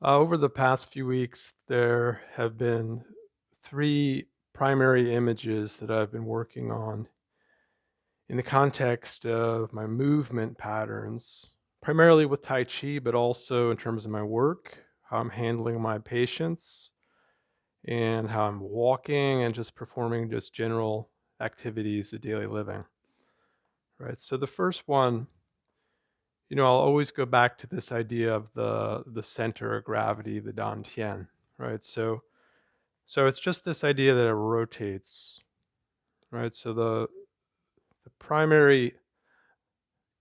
Over the past few weeks, there have been three primary images that I've been working on in the context of my movement patterns, primarily with Tai Chi, but also in terms of my work, how I'm handling my patients, and how I'm walking and just performing just general activities of daily living. Right. So the first one, I'll always go back to this idea of the center of gravity, the dantien. Right. So it's just this idea that it rotates, right? So the primary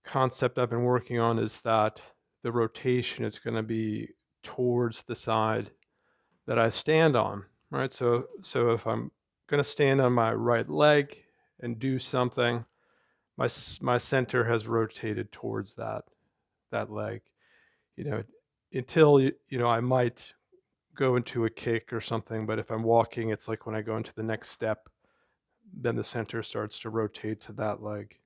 concept I've been working on is that the rotation is going to be towards the side that I stand on, right? So if I'm going to stand on my right leg and do something, my center has rotated towards that leg, you know, until I might go into a kick or something, but if I'm walking, it's like when I go into the next step, then the center starts to rotate to that leg.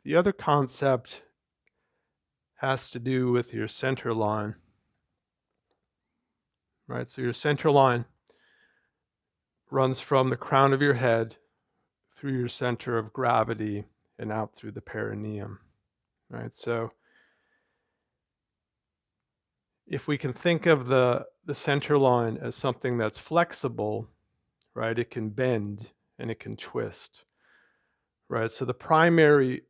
The other concept has to do with your center line, right? So your center line runs from the crown of your head through your center of gravity and out through the perineum, right? So if we can think of the center line as something that's flexible, right? It can bend and it can twist, right? So the primary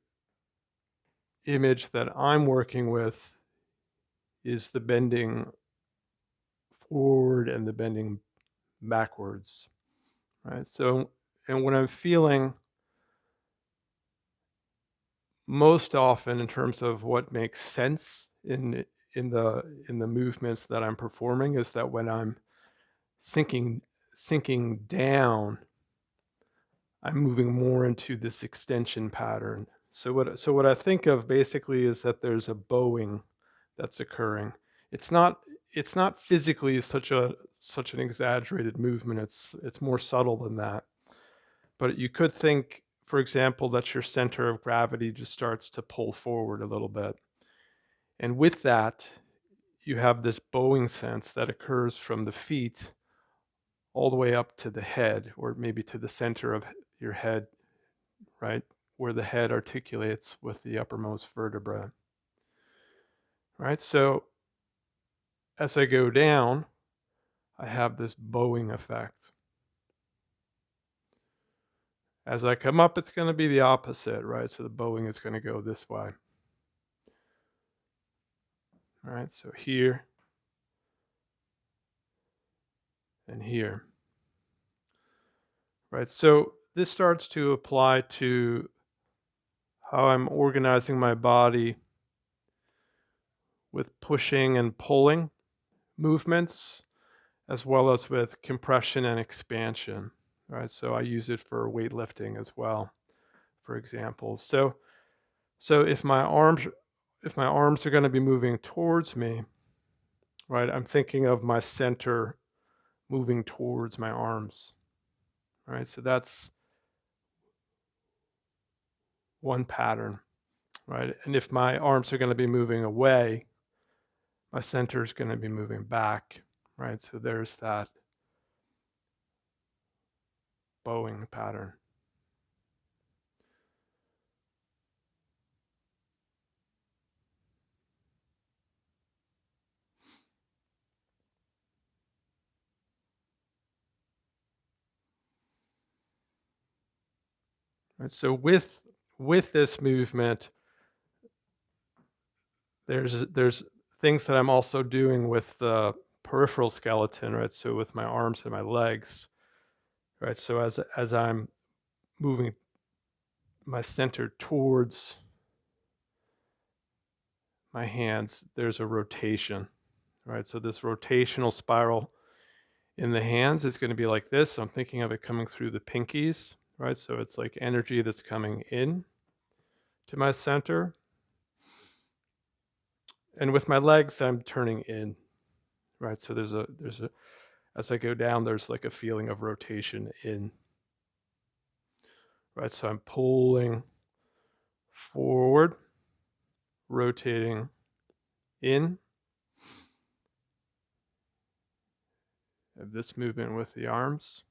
image that I'm working with is the bending forward and the bending backwards, right? So, and what I'm feeling most often in terms of what makes sense in the movements that I'm performing is that when I'm sinking sinking down, I'm moving more into this extension pattern. So what I think of basically is that there's a bowing that's occurring. It's not it's not physically such an exaggerated movement. It's more subtle than that. But you could think, for example, that your center of gravity just starts to pull forward a little bit. And with that, you have this bowing sense that occurs from the feet all the way up to the head, or maybe to the center of your head, right? Where the head articulates with the uppermost vertebra, right? So as I go down, I have this bowing effect. As I come up, it's going to be the opposite, right? So the bowing is going to go this way. All right, so here and here. Right, so this starts to apply to how I'm organizing my body with pushing and pulling movements, as well as with compression and expansion. Right, so I use it for weightlifting as well, for example. So if my arms are going to be moving towards me, right, I'm thinking of my center moving towards my arms. Right, so that's one pattern. Right, and if my arms are going to be moving away, my center is going to be moving back, right? So there's that bowing pattern. Right? So with this movement, there's things that I'm also doing with the peripheral skeleton, right? So with my arms and my legs, right? So as I'm moving my center towards my hands, there's a rotation, right? So this rotational spiral in the hands is going to be like this. So I'm thinking of it coming through the pinkies, right? So it's like energy that's coming in to my center. And with my legs, I'm turning in, right? So there's a as I go down, there's like a feeling of rotation in, right? So I'm pulling forward, rotating in. Of this movement with the arms.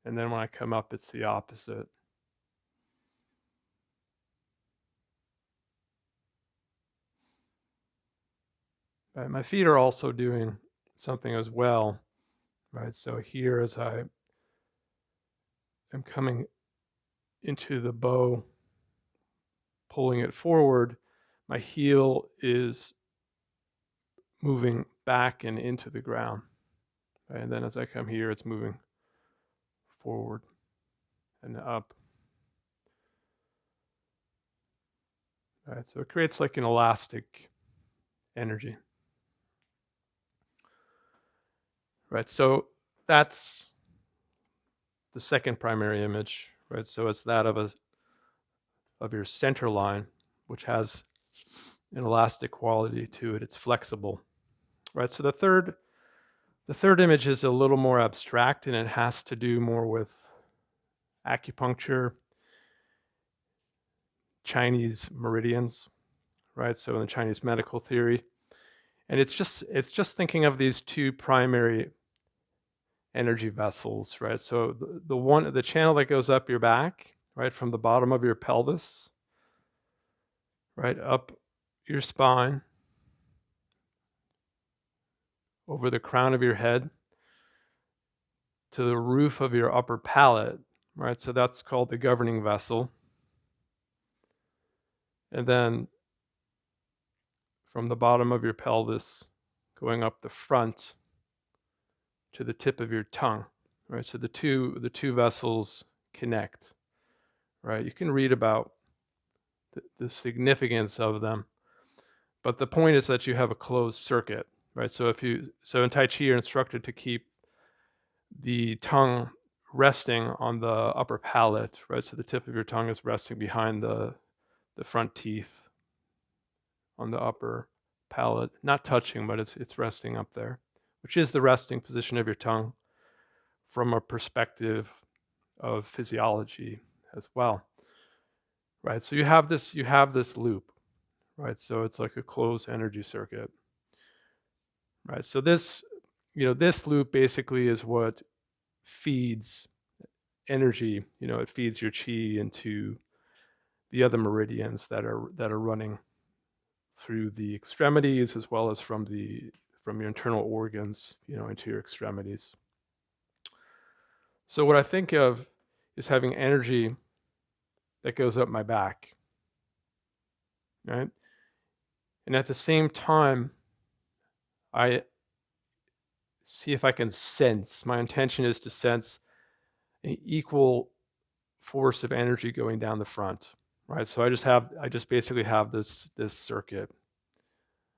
And then when I come up, it's the opposite. Right? My feet are also doing something as well, right? So here, as I am coming into the bow, pulling it forward, my heel is moving back and into the ground. Right? And then as I come here, it's moving forward and up. Right? So it creates like an elastic energy. Right? So that's the second primary image, right? So it's that of your center line, which has an elastic quality to it. It's flexible, right? So the third image is a little more abstract, and it has to do more with acupuncture, Chinese meridians, right? So in the Chinese medical theory, and it's just thinking of these two primary energy vessels, right? So the channel that goes up your back, right, from the bottom of your pelvis, right, up your spine, over the crown of your head, to the roof of your upper palate, right? So that's called the governing vessel. And then from the bottom of your pelvis, going up the front to the tip of your tongue, right? So the two vessels connect, right? You can read about the significance of them, but the point is that you have a closed circuit, right? So in Tai Chi, you're instructed to keep the tongue resting on the upper palate, right? So the tip of your tongue is resting behind the front teeth on the upper palate, not touching, but it's resting up there, which is the resting position of your tongue from a perspective of physiology as well, right? So you have this loop, right? So it's like a closed energy circuit, right? So this loop basically is what feeds energy. It feeds your chi into the other meridians that are running through the extremities, as well as from your internal organs, into your extremities. So what I think of is having energy that goes up my back, right? And at the same time, I see if I can sense. My intention is to sense an equal force of energy going down the front, right? So I just basically have this circuit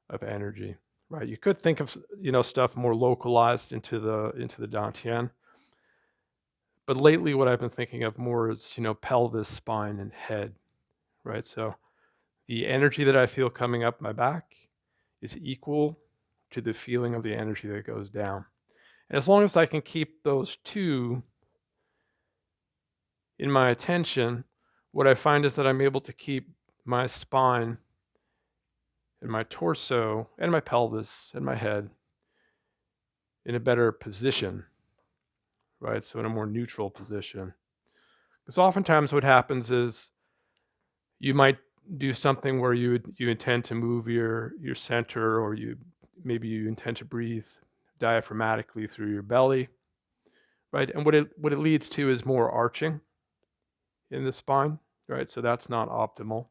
of energy, right? You could think of stuff more localized into the dantien, but lately what I've been thinking of more is pelvis, spine, and head, right? So the energy that I feel coming up my back is equal to the feeling of the energy that goes down. And as long as I can keep those two in my attention, what I find is that I'm able to keep my spine and my torso and my pelvis and my head in a better position, right? So in a more neutral position. Because oftentimes what happens is you might do something where you intend to move your center, or maybe you intend to breathe diaphragmatically through your belly, right? And what it leads to is more arching in the spine, right? So that's not optimal.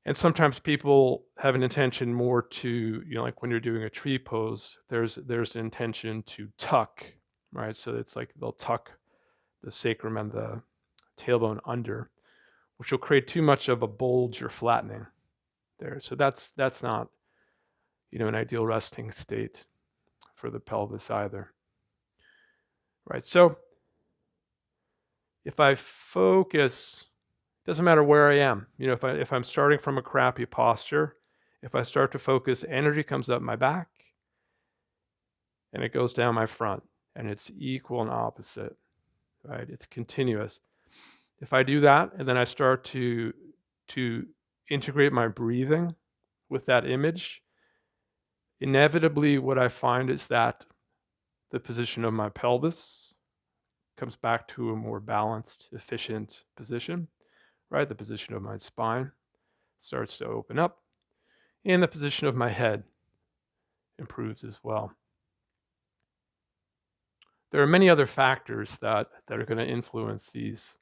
And sometimes people have an intention more to, like when you're doing a tree pose, there's an intention to tuck, right? So it's like they'll tuck the sacrum and the tailbone under, which will create too much of a bulge or flattening there. So that's not, an ideal resting state for the pelvis either, right? So if I focus, doesn't matter where I am, if I'm starting from a crappy posture, if I start to focus, energy comes up my back and it goes down my front, and it's equal and opposite, right? It's continuous. If I do that and then I start to integrate my breathing with that image, inevitably what I find is that the position of my pelvis comes back to a more balanced, efficient position, right? The position of my spine starts to open up, and the position of my head improves as well. There are many other factors that are going to influence these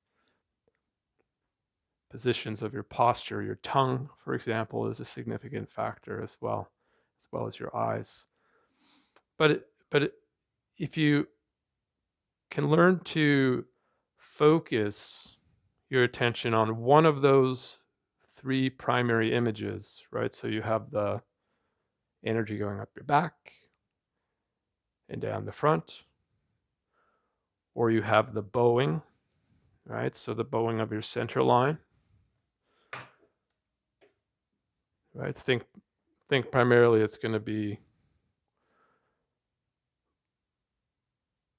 positions of your posture. Your tongue, for example, is a significant factor as well as your eyes. But if you can learn to focus your attention on one of those three primary images, right? So you have the energy going up your back and down the front, or you have the bowing, right? So the bowing of your center line, right? Think primarily it's going to be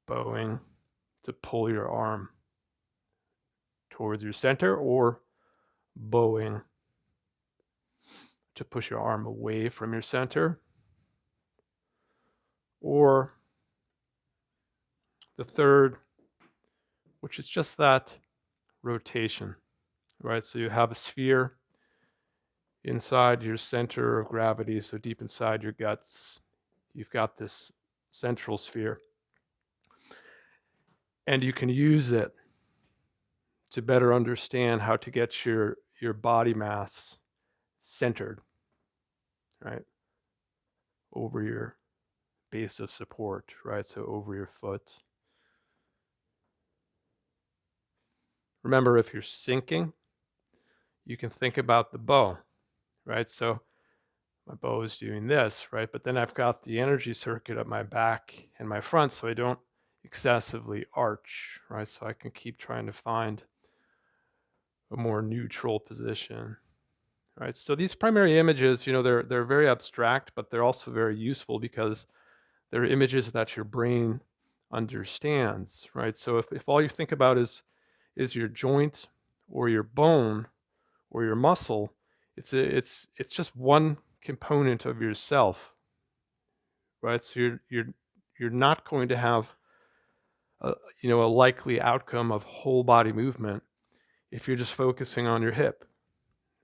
bowing to pull your arm towards your center, or bowing to push your arm away from your center, or the third, which is just that rotation, right? So you have a sphere inside your center of gravity, so deep inside your guts, you've got this central sphere, and you can use it to better understand how to get your body mass centered, right, over your base of support, right? So over your foot. Remember, if you're sinking, you can think about the bow, right? So my bow is doing this, right? But then I've got the energy circuit at my back and my front, so I don't excessively arch, right? So I can keep trying to find a more neutral position, right? So these primary images, they're very abstract, but they're also very useful because they're images that your brain understands, right? So if all you think about is your joint or your bone or your muscle, it's just one component of yourself, right? So you're not going to have a likely outcome of whole body movement if you're just focusing on your hip,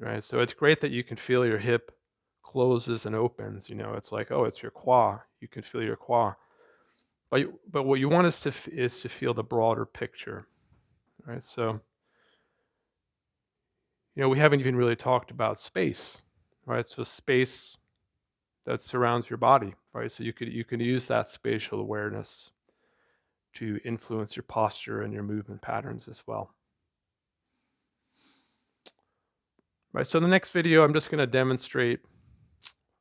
right? So it's great that you can feel your hip closes and opens. It's like, oh, it's your quad. You can feel your quad. But what you want is to feel the broader picture, right? So, we haven't even really talked about space, right? So space that surrounds your body, right? So you can use that spatial awareness to influence your posture and your movement patterns as well. Right. So in the next video, I'm just going to demonstrate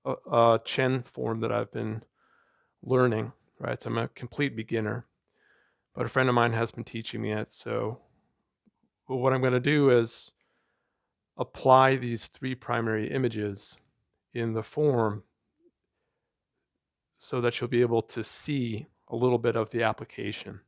a Chen form that I've been learning. Right. So I'm a complete beginner, but a friend of mine has been teaching me it. So what I'm going to do is apply these three primary images in the form so that you'll be able to see a little bit of the application.